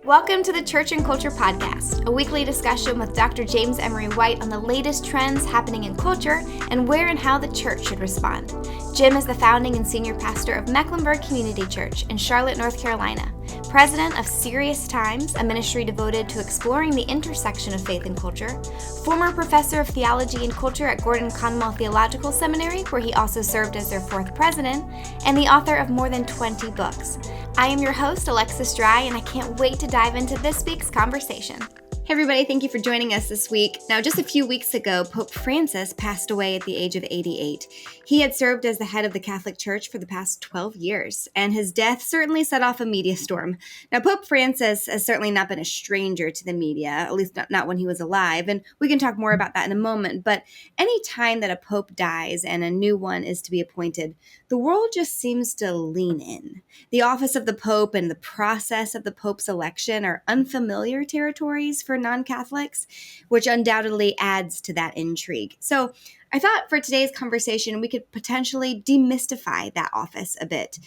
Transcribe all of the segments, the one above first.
Welcome to the Church and Culture Podcast, a weekly discussion with Dr. James Emery White on the latest trends happening in culture and where and how the church should respond. Jim is the founding and senior pastor of Mecklenburg Community Church in Charlotte, North Carolina, president of Serious Times, a ministry devoted to exploring the intersection of faith and culture, former professor of theology and culture at Gordon Conwell Theological Seminary, where he also served as their fourth president, and the author of more than 20 books. I am your host, Alexis Dry, and I can't wait to dive into this week's conversation. Hey everybody, thank you for joining us this week. Now, just a few weeks ago, Pope Francis passed away at the age of 88. He had served as the head of the Catholic Church for the past 12 years, and his death certainly set off a media storm. Now, Pope Francis has certainly not been a stranger to the media, at least not when he was alive, and we can talk more about that in a moment, but any time that a pope dies and a new one is to be appointed, the world just seems to lean in. The office of the Pope and the process of the Pope's election are unfamiliar territories for non-Catholics, which undoubtedly adds to that intrigue. So I thought for today's conversation, we could potentially demystify that office a bit.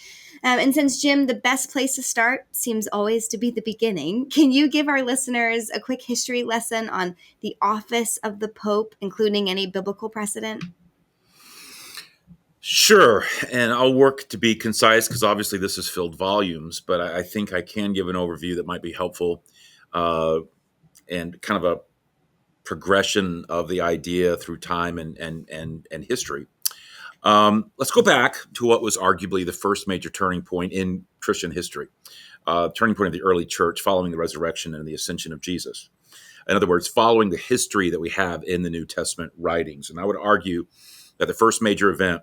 And since, Jim, the best place to start seems always to be the beginning, can you give our listeners a quick history lesson on the office of the Pope, including any biblical precedent? Sure, and I'll work to be concise because obviously this has filled volumes, but I think I can give an overview that might be helpful and kind of a progression of the idea through time and history. Let's go back to what was arguably the first major turning point in Christian history, turning point of the early church following the resurrection and the ascension of Jesus. In other words, following the history that we have in the New Testament writings. And I would argue that the first major event,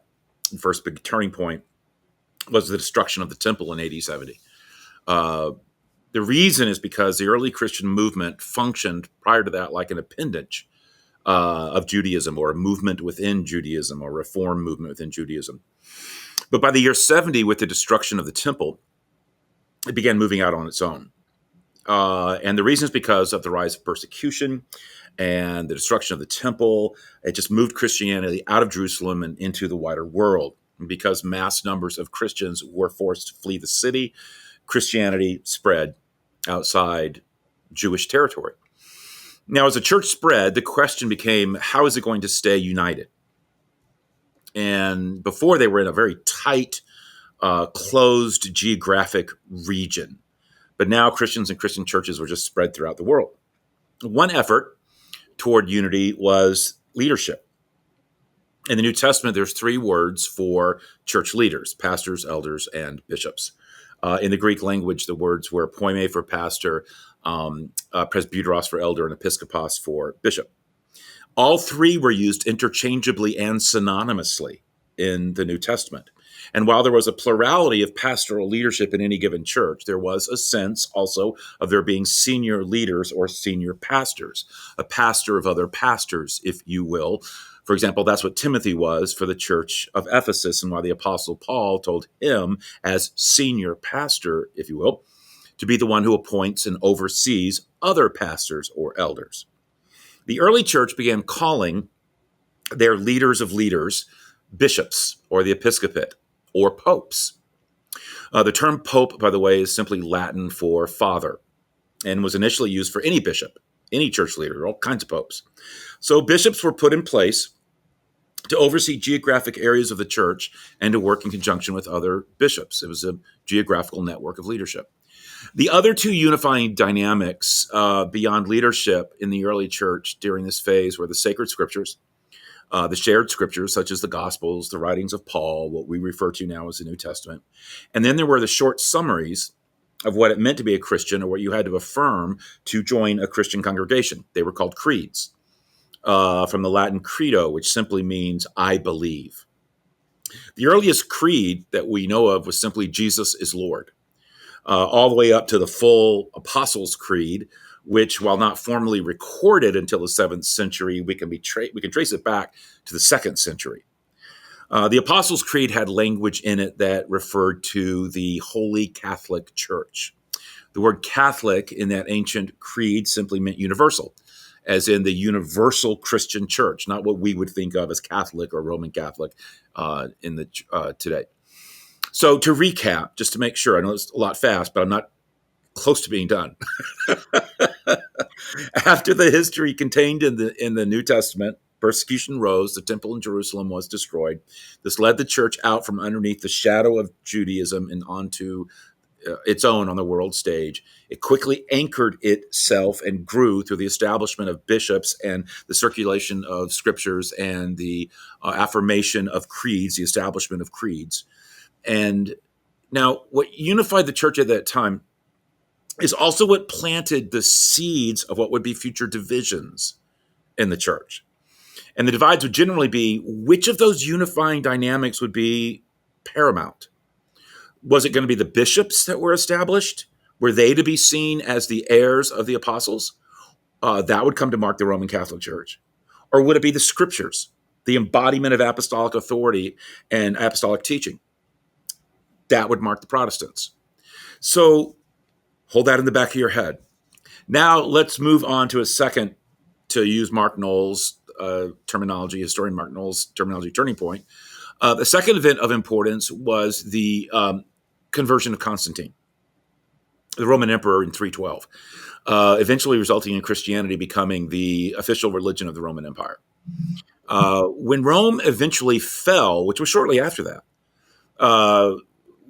the first big turning point, was the destruction of the temple in AD 70. The reason is because the early Christian movement functioned prior to that like an appendage of Judaism, or a movement within Judaism, or a reform movement within Judaism. But by the year 70, with the destruction of the temple, it began moving out on its own. And the reason is because of the rise of persecution and the destruction of the temple. It just moved Christianity out of Jerusalem and into the wider world. And because mass numbers of Christians were forced to flee the city, Christianity spread outside Jewish territory. Now, as the church spread, the question became, how is it going to stay united? And before, they were in a very tight, closed geographic region. But now Christians and Christian churches were just spread throughout the world. One effort toward unity was leadership. In the New Testament, there's three words for church leaders: pastors, elders, and bishops. In the Greek language, the words were poime for pastor, presbyteros for elder, and episkopos for bishop. All three were used interchangeably and synonymously in the New Testament. And while there was a plurality of pastoral leadership in any given church, there was a sense also of there being senior leaders or senior pastors, a pastor of other pastors, if you will. For example, that's what Timothy was for the church of Ephesus, and why the Apostle Paul told him, as senior pastor, if you will, to be the one who appoints and oversees other pastors or elders. The early church began calling their leaders of leaders bishops, or the episcopate, or popes. The term pope, by the way, is simply Latin for father, and was initially used for any bishop, any church leader, all kinds of popes. So bishops were put in place to oversee geographic areas of the church and to work in conjunction with other bishops. It was a geographical network of leadership. The other two unifying dynamics beyond leadership in the early church during this phase were the sacred scriptures, the shared scriptures, such as the Gospels, the writings of Paul, what we refer to now as the New Testament. And then there were the short summaries of what it meant to be a Christian, or what you had to affirm to join a Christian congregation. They were called creeds, from the Latin credo, which simply means I believe. The earliest creed that we know of was simply Jesus is Lord, all the way up to the full Apostles' Creed, which, while not formally recorded until the 7th century, we can trace it back to the 2nd century. The Apostles' Creed had language in it that referred to the Holy Catholic Church. The word Catholic in that ancient creed simply meant universal, as in the universal Christian church, not what we would think of as Catholic or Roman Catholic today. So to recap, just to make sure, I know it's a lot fast, but I'm not close to being done. After the history contained in the New Testament, persecution rose, the temple in Jerusalem was destroyed. This led the church out from underneath the shadow of Judaism and onto its own on the world stage. It quickly anchored itself and grew through the establishment of bishops and the circulation of scriptures and the affirmation of creeds, the establishment of creeds. And now, what unified the church at that time is also what planted the seeds of what would be future divisions in the church. And the divides would generally be which of those unifying dynamics would be paramount. Was it going to be the bishops that were established? Were they to be seen as the heirs of the apostles? That would come to mark the Roman Catholic Church. Or would it be the scriptures, the embodiment of apostolic authority and apostolic teaching? That would mark the Protestants. So hold that in the back of your head. Now let's move on to a second, to use Mark Noll's terminology, historian Mark Noll's terminology, turning point. The second event of importance was the conversion of Constantine, the Roman emperor in 312, eventually resulting in Christianity becoming the official religion of the Roman Empire. When Rome eventually fell, which was shortly after that,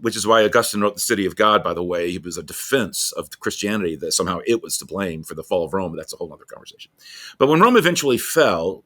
which is why Augustine wrote The City of God, by the way. It was a defense of Christianity that somehow it was to blame for the fall of Rome. That's a whole other conversation. But when Rome eventually fell,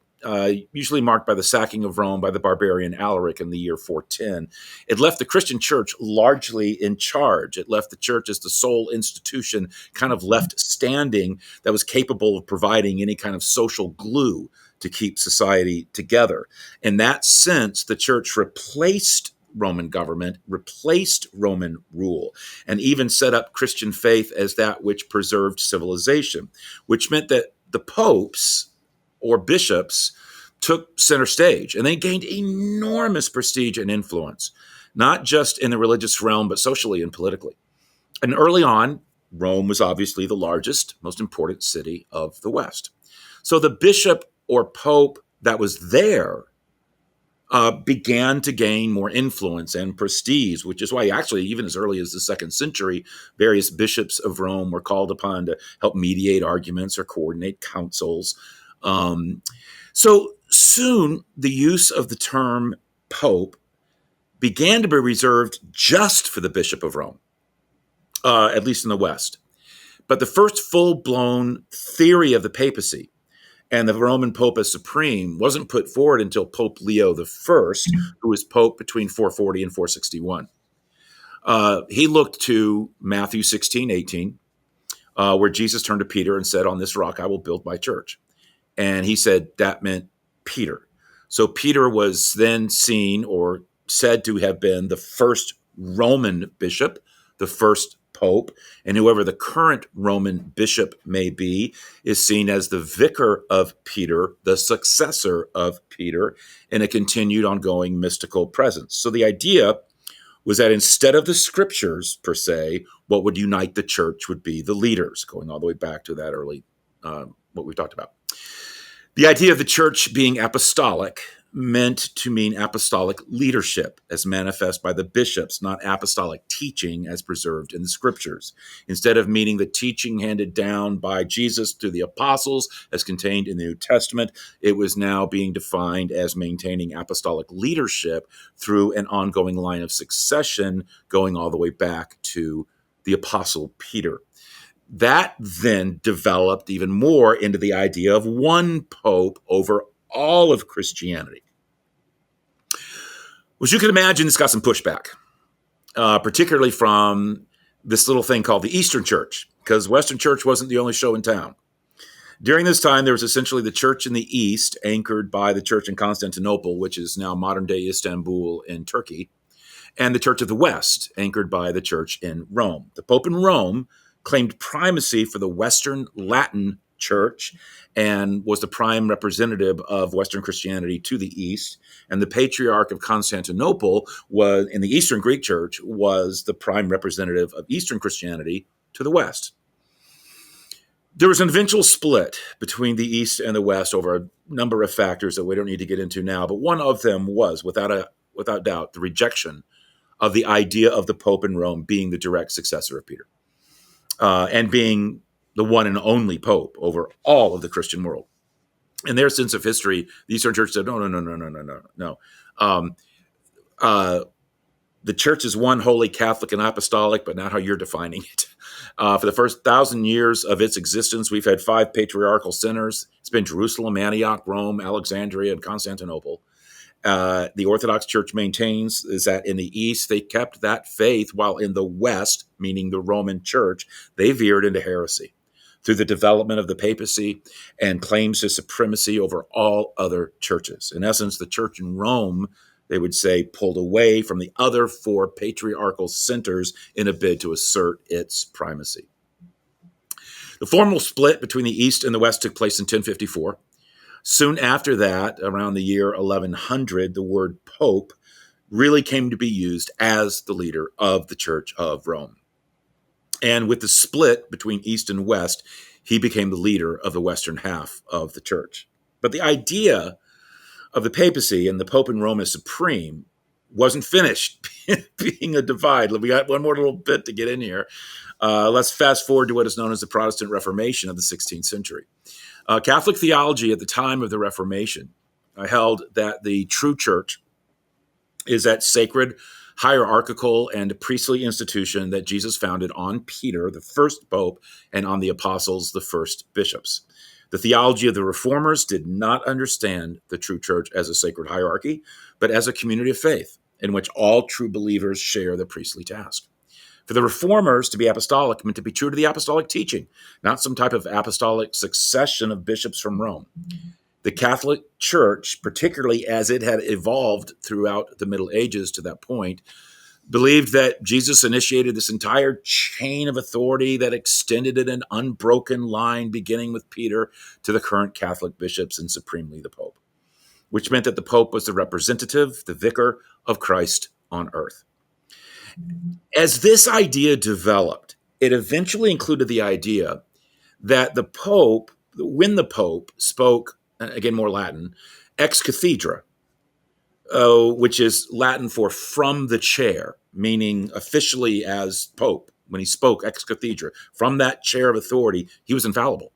usually marked by the sacking of Rome by the barbarian Alaric in the year 410, it left the Christian church largely in charge. It left the church as the sole institution kind of left standing that was capable of providing any kind of social glue to keep society together. In that sense, the church replaced Roman government, replaced Roman rule, and even set up Christian faith as that which preserved civilization, which meant that the popes or bishops took center stage, and they gained enormous prestige and influence, not just in the religious realm, but socially and politically. And early on, Rome was obviously the largest, most important city of the West. So the bishop or pope that was there began to gain more influence and prestige, which is why actually, even as early as the 2nd century, various bishops of Rome were called upon to help mediate arguments or coordinate councils. So soon, the use of the term pope began to be reserved just for the Bishop of Rome, at least in the West. But the first full-blown theory of the papacy and the Roman Pope as supreme wasn't put forward until Pope Leo I, who was Pope between 440 and 461. He looked to Matthew 16:18, where Jesus turned to Peter and said, "On this rock I will build my church." And he said that meant Peter. So Peter was then seen or said to have been the first Roman bishop, the first pope, and whoever the current Roman bishop may be is seen as the vicar of Peter, the successor of Peter, in a continued ongoing mystical presence. So the idea was that instead of the scriptures per se, what would unite the church would be the leaders, going all the way back to that early, what we talked about. The idea of the church being apostolic meant to mean apostolic leadership as manifest by the bishops, not apostolic teaching as preserved in the scriptures. Instead of meaning the teaching handed down by Jesus through the apostles as contained in the New Testament, it was now being defined as maintaining apostolic leadership through an ongoing line of succession going all the way back to the apostle Peter. That then developed even more into the idea of one pope over all of Christianity. Which you can imagine, this got some pushback, particularly from this little thing called the Eastern Church, because Western Church wasn't the only show in town. During this time, there was essentially the church in the East, anchored by the church in Constantinople, which is now modern-day Istanbul in Turkey, and the church of the West, anchored by the church in Rome. The Pope in Rome claimed primacy for the Western Latin Church and was the prime representative of Western Christianity to the East. And the Patriarch of Constantinople was, in the Eastern Greek Church, was the prime representative of Eastern Christianity to the West. There was an eventual split between the East and the West over a number of factors that we don't need to get into now, but one of them was, without doubt, the rejection of the idea of the Pope in Rome being the direct successor of Peter. and being the one and only pope over all of the Christian world. In their sense of history, the Eastern Church said, no. The church is one, holy, Catholic, and apostolic, but not how you're defining it. For the first 1,000 years of its existence, we've had 5 patriarchal centers. It's been Jerusalem, Antioch, Rome, Alexandria, and Constantinople. The Orthodox Church maintains is that in the East, they kept that faith, while in the West, meaning the Roman Church, they veered into heresy through the development of the papacy and claims to supremacy over all other churches. In essence, the church in Rome, they would say, pulled away from the other 4 patriarchal centers in a bid to assert its primacy. The formal split between the East and the West took place in 1054. Soon after that, around the year 1100, the word pope really came to be used as the leader of the Church of Rome. And with the split between East and West, he became the leader of the western half of the church. But the idea of the papacy and the Pope in Rome as supreme wasn't finished being a divide. We got one more little bit to get in here. Let's fast forward to what is known as the Protestant Reformation of the 16th century. Catholic theology at the time of the Reformation held that the true church is that sacred, hierarchical, and priestly institution that Jesus founded on Peter, the first pope, and on the apostles, the first bishops. The theology of the reformers did not understand the true church as a sacred hierarchy, but as a community of faith in which all true believers share the priestly task. For the reformers, to be apostolic meant to be true to the apostolic teaching, not some type of apostolic succession of bishops from Rome. The Catholic Church, particularly as it had evolved throughout the Middle Ages to that point, believed that Jesus initiated this entire chain of authority that extended in an unbroken line, beginning with Peter to the current Catholic bishops and supremely the Pope, which meant that the Pope was the representative, the vicar of Christ on earth. As this idea developed, it eventually included the idea that the Pope, when the Pope spoke, again, more Latin, ex cathedra, which is Latin for from the chair, meaning officially as Pope, when he spoke ex cathedra, from that chair of authority, he was infallible.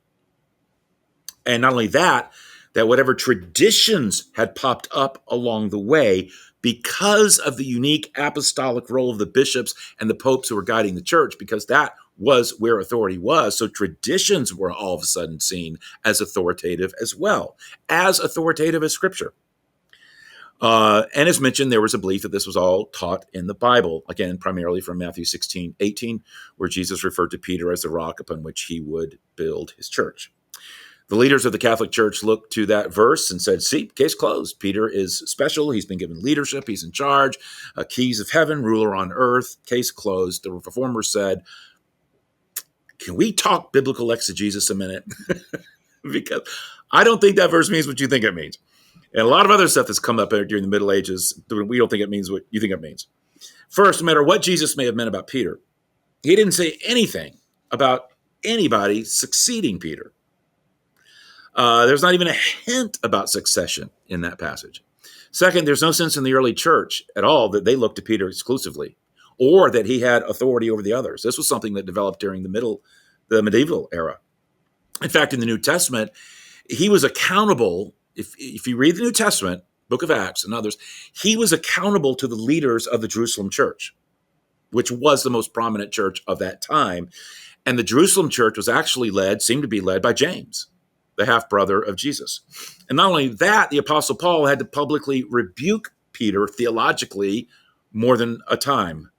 And not only that, that whatever traditions had popped up along the way, because of the unique apostolic role of the bishops and the popes who were guiding the church, because that was where authority was. So traditions were all of a sudden seen as authoritative as well, as authoritative as Scripture. And as mentioned, there was a belief that this was all taught in the Bible, again, primarily from Matthew 16:18, where Jesus referred to Peter as the rock upon which he would build his church. The leaders of the Catholic Church looked to that verse and said, see, case closed. Peter is special. He's been given leadership. He's in charge. Keys of heaven, ruler on earth. Case closed. The reformers said, can we talk biblical exegesis a minute? Because I don't think that verse means what you think it means. And a lot of other stuff that's come up during the Middle Ages, we don't think it means what you think it means. First, no matter what Jesus may have meant about Peter, he didn't say anything about anybody succeeding Peter. There's not even a hint about succession in that passage. Second, there's no sense in the early church at all that they looked to Peter exclusively, or that he had authority over the others. This was something that developed during the medieval era. In fact, in the New Testament, he was accountable. If you read the New Testament, Book of Acts and others, he was accountable to the leaders of the Jerusalem church, which was the most prominent church of that time. And the Jerusalem church was actually seemed to be led by James, the half-brother of Jesus. And not only that, the Apostle Paul had to publicly rebuke Peter theologically more than a time.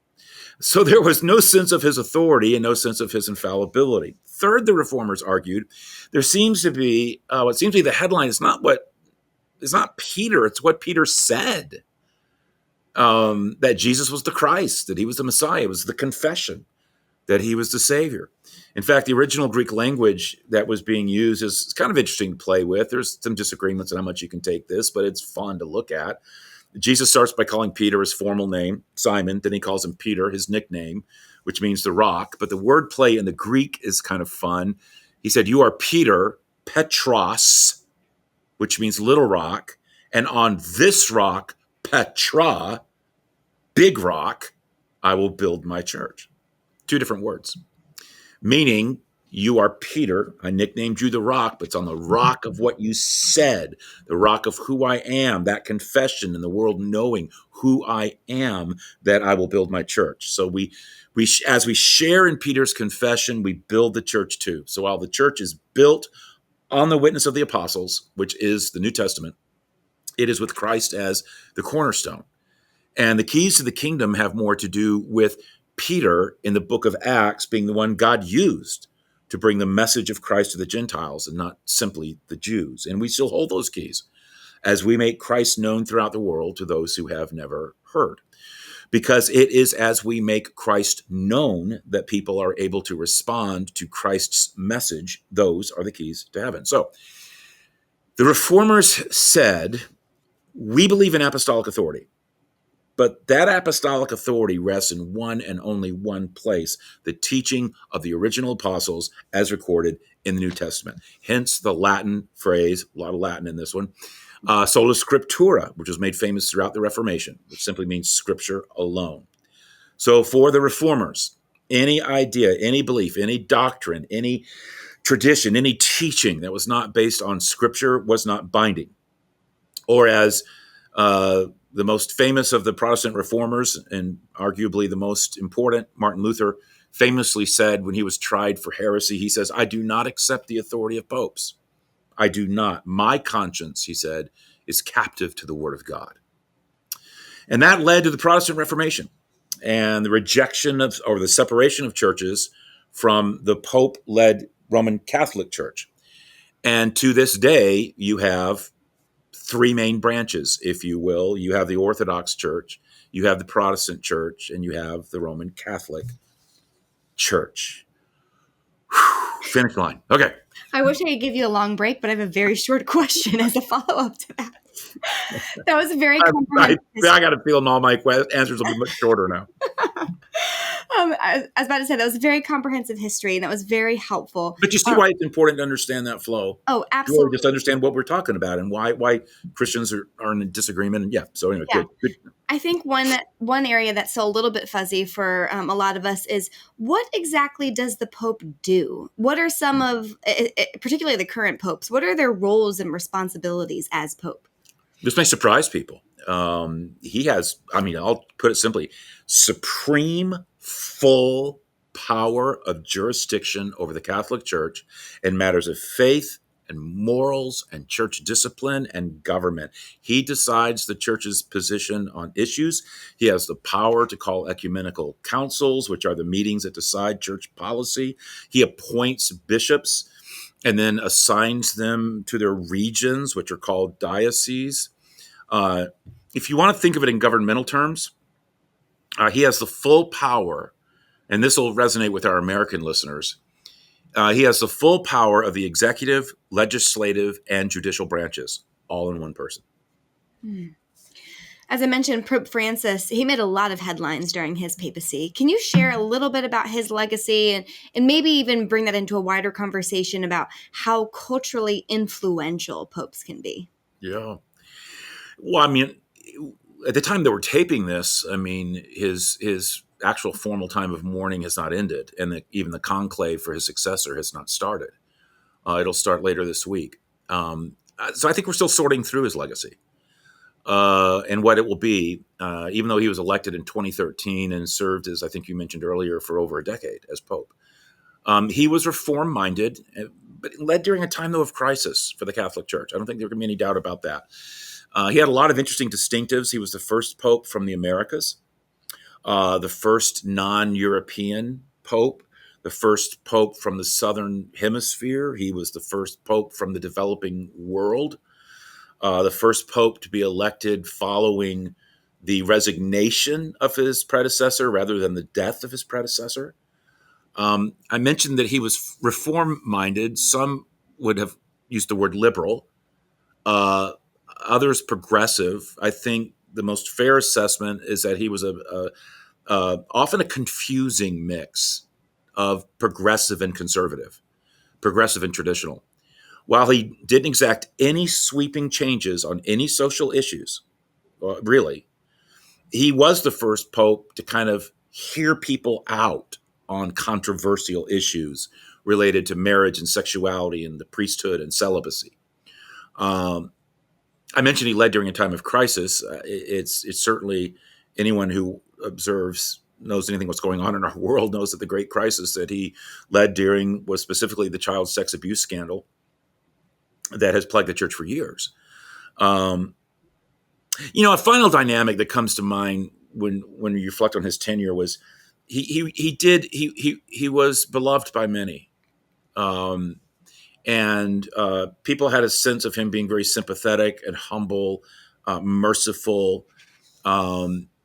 So there was no sense of his authority and no sense of his infallibility. Third, the reformers argued, there seems to be, what seems to be the headline is not Peter, it's what Peter said. That Jesus was the Christ, that he was the Messiah. It was the confession that he was the Savior. In fact, the original Greek language that was being used is kind of interesting to play with. There's some disagreements on how much you can take this, but it's fun to look at. Jesus starts by calling Peter his formal name, Simon. Then he calls him Peter, his nickname, which means the rock. But the word play in the Greek is kind of fun. He said, you are Peter, Petros, which means little rock. And on this rock, Petra, big rock, I will build my church. Two different words. meaning you are Peter. I nicknamed you the rock, but it's on the rock of what you said, the rock of who I am, that confession and the world knowing who I am, that I will build my church. So as we share in Peter's confession, we build the church too. So while the church is built on the witness of the apostles, which is the New Testament, it is with Christ as the cornerstone. And the keys to the kingdom have more to do with Peter in the book of Acts being the one God used to bring the message of Christ to the Gentiles and not simply the Jews. And we still hold those keys as we make Christ known throughout the world to those who have never heard. Because it is as we make Christ known that people are able to respond to Christ's message. Those are the keys to heaven. So the reformers said, we believe in apostolic authority. But that apostolic authority rests in one and only one place, the teaching of the original apostles as recorded in the New Testament. Hence the Latin phrase, a lot of Latin in this one, sola scriptura, which was made famous throughout the Reformation, which simply means scripture alone. So for the reformers, any idea, any belief, any doctrine, any tradition, any teaching that was not based on scripture was not binding. Or as the most famous of the Protestant reformers, and arguably the most important, Martin Luther, famously said when he was tried for heresy, he says, I do not accept the authority of popes. I do not. My conscience, he said, is captive to the word of God. And that led to the Protestant Reformation and the rejection of, or the separation of churches from the Pope-led Roman Catholic Church. And to this day, you have three main branches, if you will. You have the Orthodox Church, you have the Protestant Church, and you have the Roman Catholic Church. Whew, finish line. Okay. I wish I could give you a long break, but I have a very short question as a follow-up to that. That was a very comprehensive. I got a feeling all my answers will be much shorter now. I was about to say that was a very comprehensive history, and that was very helpful. But you see why it's important to understand that flow. Oh, absolutely. Really just understand what we're talking about and why Christians are in disagreement. And so anyway, Yeah. Good. I think one area that's still a little bit fuzzy for a lot of us is, what exactly does the Pope do? What are some of, particularly the current popes, what are their roles and responsibilities as Pope? This may surprise people. He has, I'll put it simply, supreme full power of jurisdiction over the Catholic Church in matters of faith and morals and church discipline and government. He decides the church's position on issues. He has the power to call ecumenical councils, which are the meetings that decide church policy. He appoints bishops and then assigns them to their regions, which are called dioceses. If you want to think of it in governmental terms, he has the full power, and this will resonate with our American listeners. He has the full power of the executive, legislative, and judicial branches, all in one person. As I mentioned, Pope Francis, he made a lot of headlines during his papacy. Can you share a little bit about his legacy and maybe even bring that into a wider conversation about how culturally influential popes can be? Yeah. Well, at the time that we're taping this, his actual formal time of mourning has not ended, and even the conclave for his successor has not started. It'll start later this week. So I think we're still sorting through his legacy and what it will be, even though he was elected in 2013 and served, as I think you mentioned earlier, for over a decade as Pope. He was reform-minded, but led during a time, though, of crisis for the Catholic Church. I don't think there can be any doubt about that. He had a lot of interesting distinctives. He was the first Pope from the Americas, the first non-European Pope, the first Pope from the Southern Hemisphere. He was the first Pope from the developing world, the first Pope to be elected following the resignation of his predecessor rather than the death of his predecessor. I mentioned that he was reform-minded. Some would have used the word liberal. Others progressive. I think the most fair assessment is that he was often a confusing mix of progressive and conservative, progressive and traditional. While he didn't exact any sweeping changes on any social issues, really, he was the first Pope to kind of hear people out on controversial issues related to marriage and sexuality and the priesthood and celibacy. I mentioned he led during a time of crisis. It's certainly anyone who knows anything what's going on in our world knows that the great crisis that he led during was specifically the child sex abuse scandal that has plagued the church for years. A final dynamic that comes to mind when you reflect on his tenure was he was beloved by many. And people had a sense of him being very sympathetic and humble, merciful.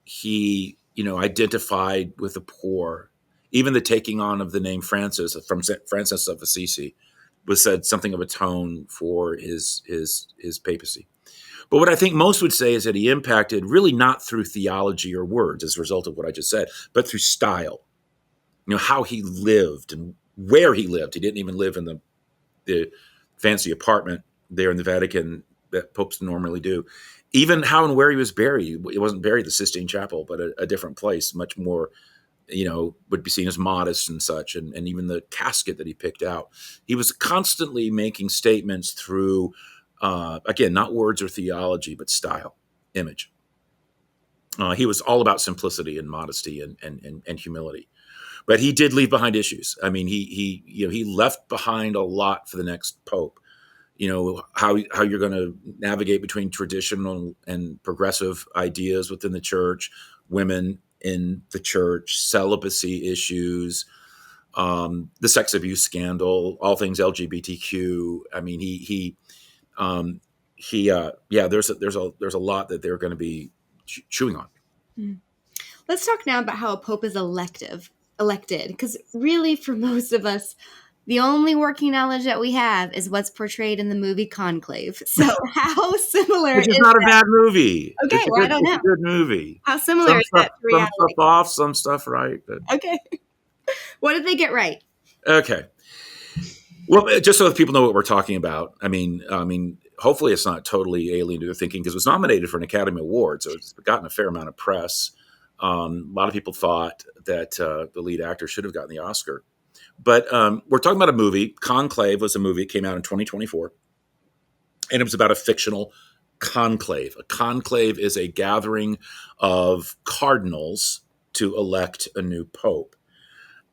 He, identified with the poor. Even the taking on of the name Francis from Francis of Assisi was said something of a tone for his papacy. But what I think most would say is that he impacted really not through theology or words as a result of what I just said, but through style. How he lived and where he lived. He didn't even live in the fancy apartment there in the Vatican that popes normally do. Even how and where he was buried. He wasn't buried at the Sistine Chapel, but a different place, much more, would be seen as modest and such. And even the casket that he picked out. He was constantly making statements through, again, not words or theology, but style, image. He was all about simplicity and modesty and humility. But he did leave behind issues. I mean, he left behind a lot for the next pope. How you're going to navigate between traditional and progressive ideas within the church, women in the church, celibacy issues, the sex abuse scandal, all things LGBTQ. I mean, there's a lot that they're going to be chewing on. Let's talk now about how a pope is elected, because really for most of us, the only working knowledge that we have is what's portrayed in the movie Conclave. So how similar Which is not a bad movie. Okay, I don't know. It's a good movie. How similar is that to reality? Some stuff off, some stuff right. But... Okay. What did they get right? Okay. Well, just so that people know what we're talking about, I mean, hopefully it's not totally alien to their thinking because it was nominated for an Academy Award, so it's gotten a fair amount of press. A lot of people thought that the lead actor should have gotten the Oscar. But we're talking about a movie. Conclave was a movie. It came out in 2024. And it was about a fictional conclave. A conclave is a gathering of cardinals to elect a new pope.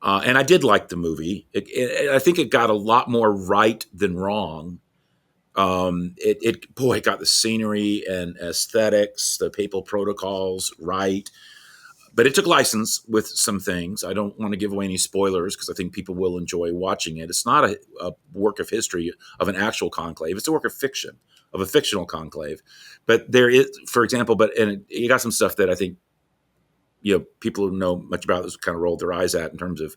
And I did like the movie. I think it got a lot more right than wrong. It got the scenery and aesthetics, the papal protocols right. But it took license with some things. I don't want to give away any spoilers because I think people will enjoy watching it. It's not a work of history of an actual conclave. It's a work of fiction, of a fictional conclave. But there is, for example, you got some stuff that I think, people who know much about this kind of rolled their eyes at in terms of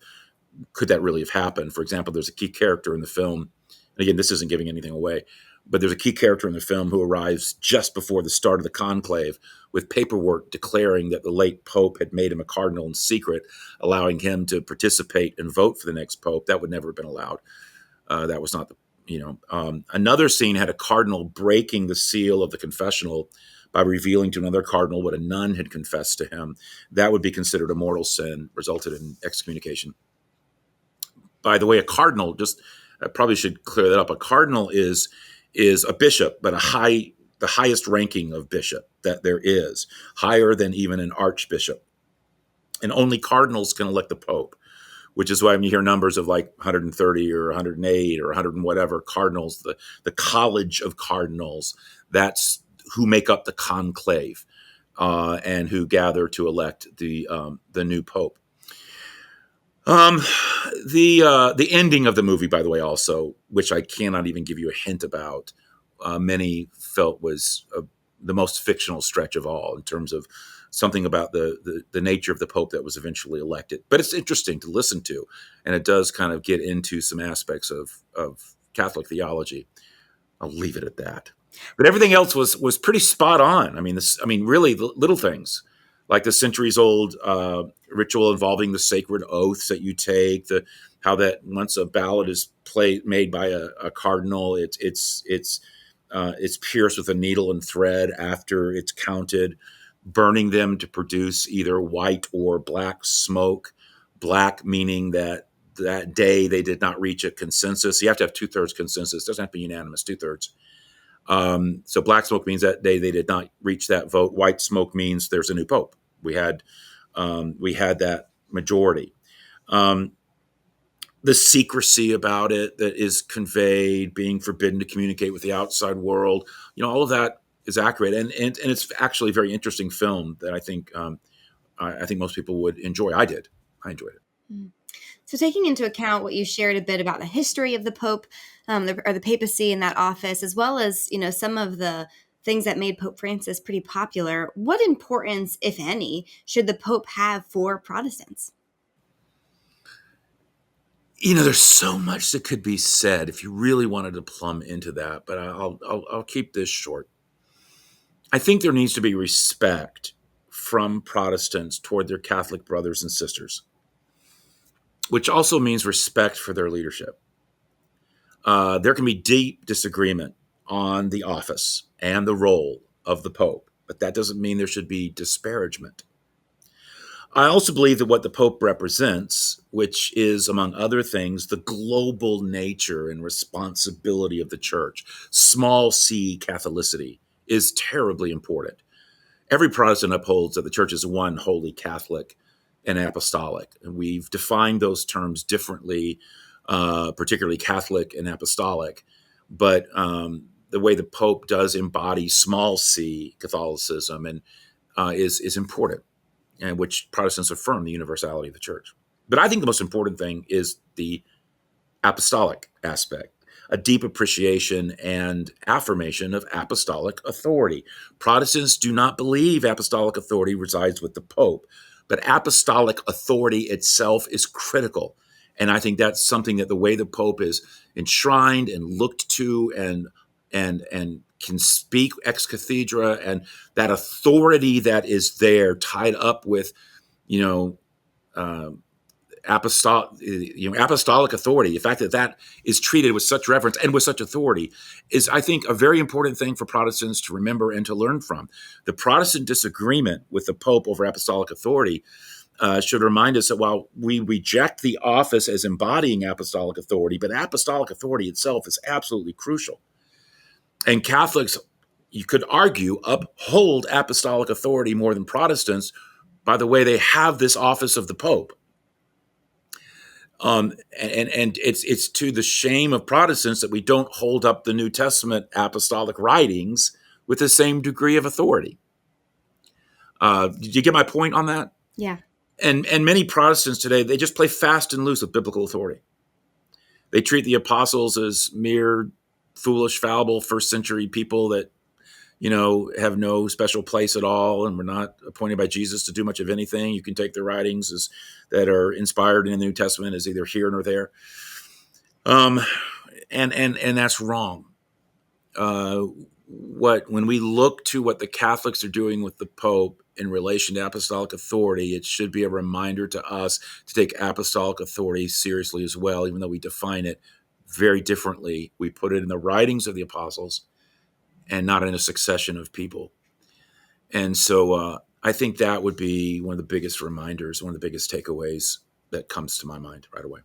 could that really have happened? For example, there's a key character in the film. And again, this isn't giving anything away. But there's a key character in the film who arrives just before the start of the conclave with paperwork declaring that the late pope had made him a cardinal in secret, allowing him to participate and vote for the next pope. That would never have been allowed. That was not another scene had a cardinal breaking the seal of the confessional by revealing to another cardinal what a nun had confessed to him. That would be considered a mortal sin, resulted in excommunication. By the way, a cardinal, I probably should clear that up. A cardinal is a bishop, but the highest ranking of bishop that there is, higher than even an archbishop. And only cardinals can elect the pope, which is why when you hear numbers of like 130 or 108 or 100 and whatever cardinals, the college of cardinals, that's who make up the conclave and who gather to elect the new pope. The ending of the movie, by the way, also, which I cannot even give you a hint about, many felt was the most fictional stretch of all in terms of something about the nature of the pope that was eventually elected. But it's interesting to listen to, and it does kind of get into some aspects of Catholic theology. I'll leave it at that. But everything else was pretty spot on. I mean, really little things. Like the centuries-old ritual involving the sacred oaths that you take, how that once a ballot is made by a cardinal, it's pierced with a needle and thread after it's counted, burning them to produce either white or black smoke, Black meaning that day they did not reach a consensus. You have to have 2/3 consensus. It doesn't have to be unanimous, 2/3. So black smoke means that day they did not reach that vote. White smoke means there's a new pope. We had that majority. The secrecy about it that is conveyed, being forbidden to communicate with the outside world, all of that is accurate, and it's actually a very interesting film that I think most people would enjoy. I did. I enjoyed it. Mm. So taking into account what you shared a bit about the history of the Pope, or the papacy in that office, as well as some of the things that made Pope Francis pretty popular, what importance, if any, should the Pope have for Protestants? There's so much that could be said if you really wanted to plumb into that, but I'll keep this short. I think there needs to be respect from Protestants toward their Catholic brothers and sisters, which also means respect for their leadership. There can be deep disagreement on the office and the role of the Pope, but that doesn't mean there should be disparagement. I also believe that what the Pope represents, which is, among other things, the global nature and responsibility of the Church, small c Catholicity, is terribly important. Every Protestant upholds that the Church is one, holy, Catholic, and apostolic. And we've defined those terms differently, particularly Catholic and apostolic. But the way the Pope does embody small c Catholicism and is important, and which Protestants affirm the universality of the Church. But I think the most important thing is the apostolic aspect, a deep appreciation and affirmation of apostolic authority. Protestants do not believe apostolic authority resides with the Pope, but apostolic authority itself is critical. And I think that's something that the way the Pope is enshrined and looked to and can speak ex cathedra, and that authority that is there tied up with, apostolic authority, the fact that is treated with such reverence and with such authority is, I think, a very important thing for Protestants to remember and to learn from. The Protestant disagreement with the Pope over apostolic authority should remind us that while we reject the office as embodying apostolic authority, but apostolic authority itself is absolutely crucial. And Catholics, you could argue, uphold apostolic authority more than Protestants by the way they have this office of the Pope. And it's to the shame of Protestants that we don't hold up the New Testament apostolic writings with the same degree of authority. Did you get my point on that? Yeah. And many Protestants today, they just play fast and loose with biblical authority. They treat the apostles as mere foolish, fallible first century people that, have no special place at all and were not appointed by Jesus to do much of anything. You can take their writings that are inspired in the New Testament as either here nor there. And that's wrong. When we look to what the Catholics are doing with the Pope in relation to apostolic authority, it should be a reminder to us to take apostolic authority seriously as well, even though we define it very differently. We put it in the writings of the apostles and not in a succession of people. And so I think that would be one of the biggest reminders, one of the biggest takeaways that comes to my mind right away.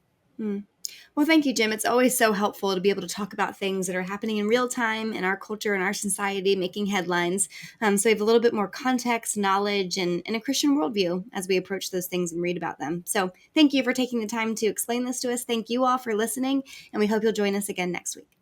Well, thank you, Jim. It's always so helpful to be able to talk about things that are happening in real time in our culture and our society, making headlines. So we have a little bit more context, knowledge, and a Christian worldview as we approach those things and read about them. So thank you for taking the time to explain this to us. Thank you all for listening, and we hope you'll join us again next week.